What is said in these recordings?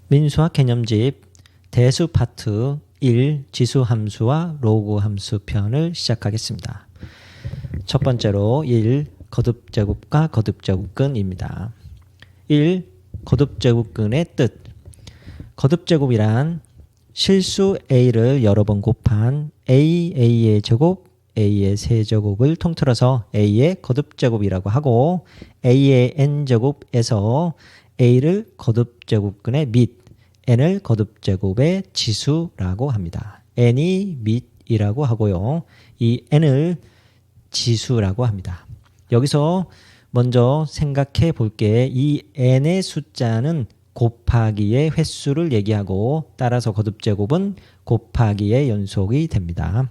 민수학 개념집 대수 파트 1 지수함수와 로그함수 편을 시작하겠습니다. 첫 번째로 1 거듭제곱과 거듭제곱근입니다. 1 거듭제곱근의 뜻. 거듭제곱이란 실수 a를 여러 번 곱한 a의 제곱, a의 세제곱을 통틀어서 a의 거듭제곱이라고 하고 a의 n제곱에서 a를 거듭제곱근의 및 n을 거듭제곱의 지수라고 합니다. n이 및이라고 하고요. 이 n을 지수라고 합니다. 여기서 먼저 생각해 볼게. 이 n의 숫자는 곱하기의 횟수를 얘기하고 따라서 거듭제곱은 곱하기의 연속이 됩니다.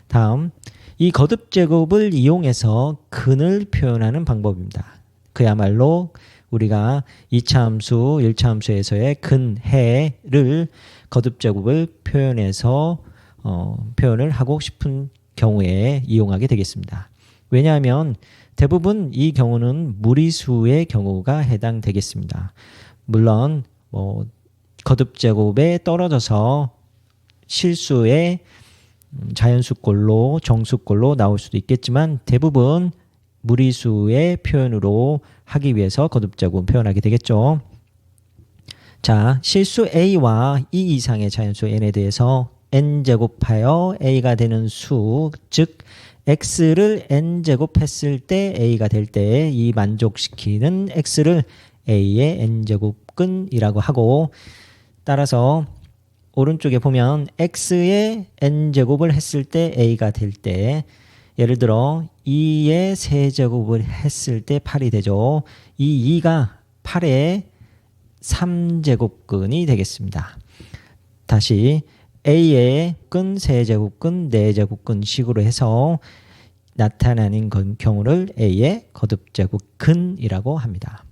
다음, 이 거듭제곱을 이용해서 근을 표현하는 방법입니다. 그야말로 우리가 2차 함수, 1차 함수에서의 근, 해를 거듭제곱을 표현해서 표현을 하고 싶은 경우에 이용하게 되겠습니다. 왜냐하면 대부분 이 경우는 무리수의 경우가 해당되겠습니다. 물론 거듭제곱에 떨어져서 실수의 자연수꼴로 정수꼴로 나올 수도 있겠지만 대부분 무리수의 표현으로 하기 위해서 거듭제곱 표현하게 되겠죠. 자, 실수 a와 이 이상의 자연수 n에 대해서 n제곱하여 a가 되는 수, 즉 x를 n제곱했을 때 a가 될 때 이 만족시키는 x를 a의 n제곱근이라고 하고, 따라서 오른쪽에 보면 x의 n제곱을 했을 때 a가 될 때, 예를 들어 2의 세제곱을 했을 때 8이 되죠. 이 2가 8의 3제곱근이 되겠습니다. 다시 a의 근, 세제곱근, 네제곱근 식으로 해서 나타나는 경우를 a의 거듭제곱근이라고 합니다.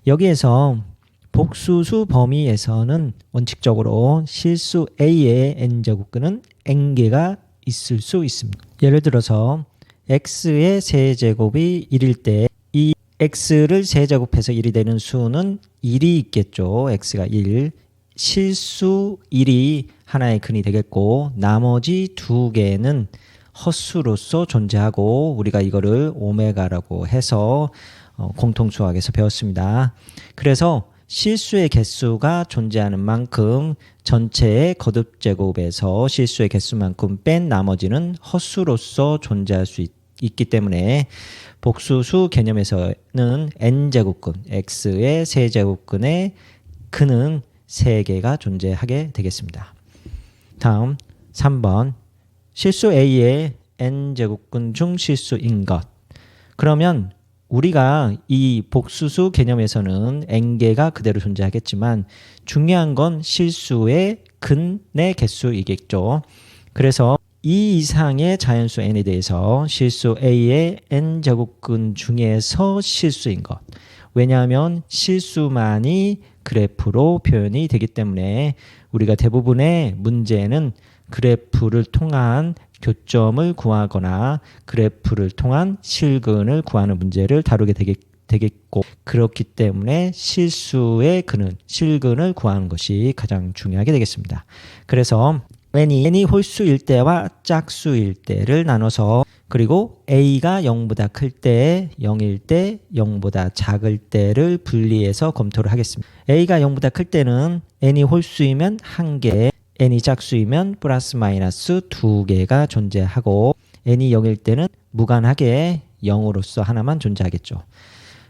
여기에서 복수수 범위에서는 원칙적으로 실수 a의 n제곱근은 n개가 있을 수 있습니다. 예를 들어서 x의 세제곱이 1일 때 이 x를 세제곱해서 1이 되는 수는 1이 있겠죠. x가 1. 실수 1이 하나의 근이 되겠고 나머지 두 개는 헛수로서 존재하고 우리가 이거를 오메가라고 해서 공통수학에서 배웠습니다. 그래서 실수의 개수가 존재하는 만큼 전체의 거듭제곱에서 실수의 개수만큼 뺀 나머지는 헛수로서 존재할 수 있기 때문에 복수수 개념에서는 n제곱근, x의 세제곱근의 근은 3개가 존재하게 되겠습니다. 다음 3번 실수 a의 n제곱근 중 실수인 것. 그러면 우리가 이 복수수 개념에서는 n개가 그대로 존재하겠지만 중요한 건 실수의 근의 개수이겠죠. 그래서 이 이상의 자연수 n에 대해서 실수 a의 n제곱근 중에서 실수인 것. 왜냐하면 실수만이 그래프로 표현이 되기 때문에 우리가 대부분의 문제는 그래프를 통한 교점을 구하거나 그래프를 통한 실근을 구하는 문제를 다루게 되겠고, 그렇기 때문에 실수의 근은 실근을 구하는 것이 가장 중요하게 되겠습니다. 그래서 n이 홀수일 때와 짝수일 때를 나눠서, 그리고 a가 0보다 클 때, 0일 때, 0보다 작을 때를 분리해서 검토를 하겠습니다. a가 0보다 클 때는 n이 홀수이면 1개, n이 짝수이면 플러스 마이너스 2개가 존재하고 n이 0일 때는 무관하게 0으로서 하나만 존재하겠죠.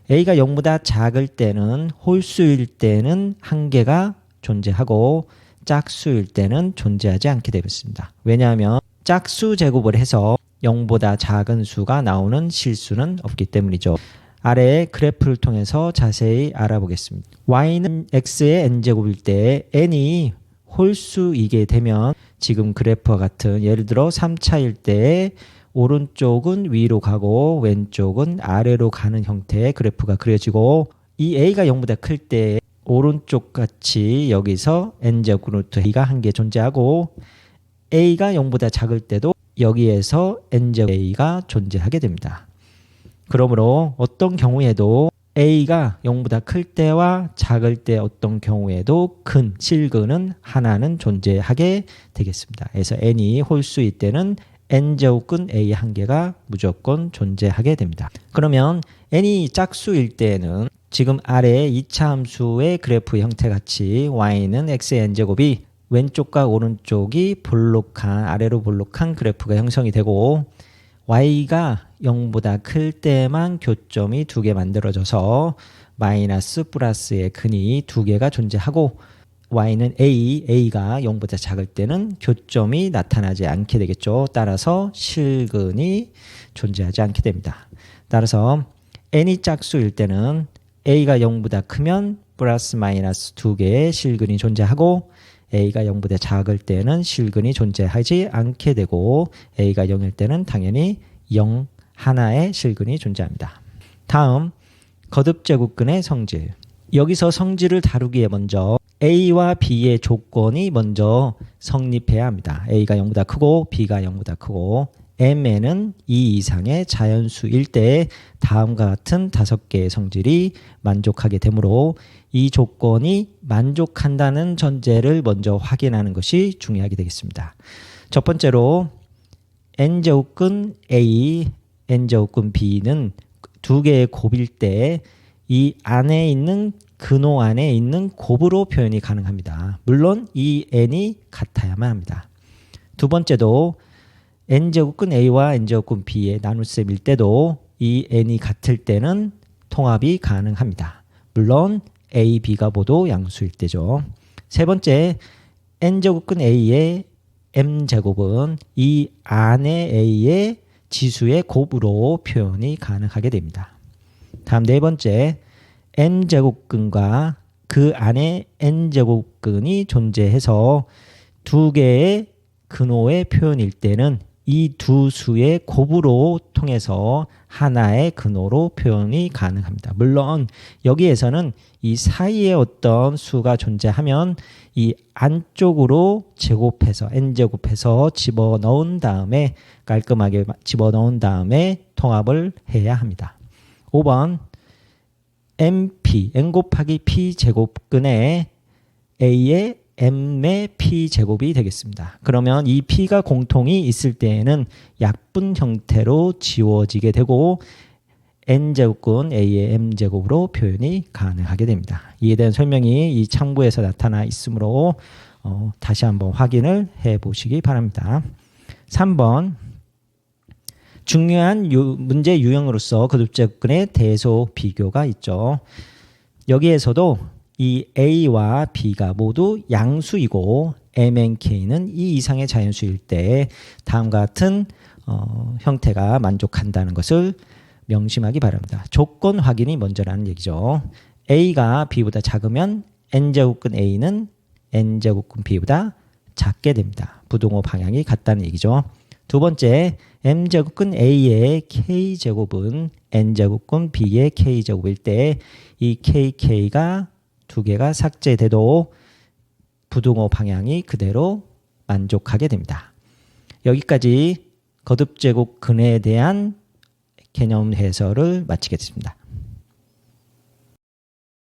a가 0보다 작을 때는 홀수일 때는 1개가 존재하고 짝수일 때는 존재하지 않게 되겠습니다. 왜냐하면 짝수 제곱을 해서 0보다 작은 수가 나오는 실수는 없기 때문이죠. 아래의 그래프를 통해서 자세히 알아보겠습니다. y는 x의 n제곱일 때 n이 홀수이게 되면 지금 그래프와 같은, 예를 들어 3차일 때 오른쪽은 위로 가고 왼쪽은 아래로 가는 형태의 그래프가 그려지고, 이 a가 0보다 클 때 오른쪽 같이 여기서 n제곱 루트 a가 1개 존재하고 a가 0보다 작을 때도 여기에서 n제곱 a가 존재하게 됩니다. 그러므로 어떤 경우에도 a가 0보다 클 때와 작을 때 어떤 경우에도 근, 실근은 하나는 존재하게 되겠습니다. 그래서 n이 홀수일 때는 n제곱근 a 한 개가 무조건 존재하게 됩니다. 그러면 n이 짝수일 때는 지금 아래 2차 함수의 그래프 형태 같이 y는 x의 n제곱이 왼쪽과 오른쪽이 볼록한 아래로 볼록한 그래프가 형성이 되고 y가 0보다 클 때만 교점이 2개 만들어져서 마이너스 플러스의 근이 2개가 존재하고 y는 a가 0보다 작을 때는 교점이 나타나지 않게 되겠죠. 따라서 실근이 존재하지 않게 됩니다. 따라서 n이 짝수일 때는 a가 0보다 크면 플러스 마이너스 2개의 실근이 존재하고 a가 0보다 작을 때는 실근이 존재하지 않게 되고 a가 0일 때는 당연히 0 하나의 실근이 존재합니다. 다음 거듭제곱근의 성질. 여기서 성질을 다루기에 먼저 A와 B의 조건이 먼저 성립해야 합니다. A가 0보다 크고 B가 0보다 크고 M에는 2 이상의 자연수일 때 다음과 같은 5개의 성질이 만족하게 되므로 이 조건이 만족한다는 전제를 먼저 확인하는 것이 중요하게 되겠습니다. 첫 번째로 n제곱근 A, n제곱근 B는 2개의 곱일 때 이 안에 있는 근호 안에 있는 곱으로 표현이 가능합니다. 물론 이 n이 같아야만 합니다. 두 번째도 n제곱근 A와 n제곱근 B의 나눗셈일 때도 이 n이 같을 때는 통합이 가능합니다. 물론 A, B가 모두 양수일 때죠. 세 번째, n제곱근 A의 m제곱은 이 안에 A의 지수의 곱으로 표현이 가능하게 됩니다. 다음 네 번째, n제곱근과 그 안에 n제곱근이 존재해서 2개의 근호의 표현일 때는 이 두 수의 곱으로 통해서 하나의 근호로 표현이 가능합니다. 물론 여기에서는 이 사이에 어떤 수가 존재하면 이 안쪽으로 제곱해서 n제곱해서 집어넣은 다음에 깔끔하게 집어넣은 다음에 통합을 해야 합니다. 5번 n 곱하기 p 제곱근의 a의 m의 p 제곱이 되겠습니다. 그러면 이 p가 공통이 있을 때에는 약분 형태로 지워지게 되고 n제곱근 a의 m제곱으로 표현이 가능하게 됩니다. 이에 대한 설명이 이 창부에서 나타나 있으므로 다시 한번 확인을 해 보시기 바랍니다. 3번 중요한 문제 유형으로서 거듭제곱근의 대소 비교가 있죠. 여기에서도 이 A와 B가 모두 양수이고 MNK는 2 이상의 자연수일 때 다음과 같은 형태가 만족한다는 것을 명심하기 바랍니다. 조건 확인이 먼저라는 얘기죠. A가 B보다 작으면 N제곱근 A는 N제곱근 B보다 작게 됩니다. 부등호 방향이 같다는 얘기죠. 두 번째, M제곱근 A의 K제곱은 N제곱근 B의 K제곱일 때 이 KK가 2개가 삭제돼도 부등호 방향이 그대로 만족하게 됩니다. 여기까지 거듭제곱근에 대한 개념 해설을 마치겠습니다.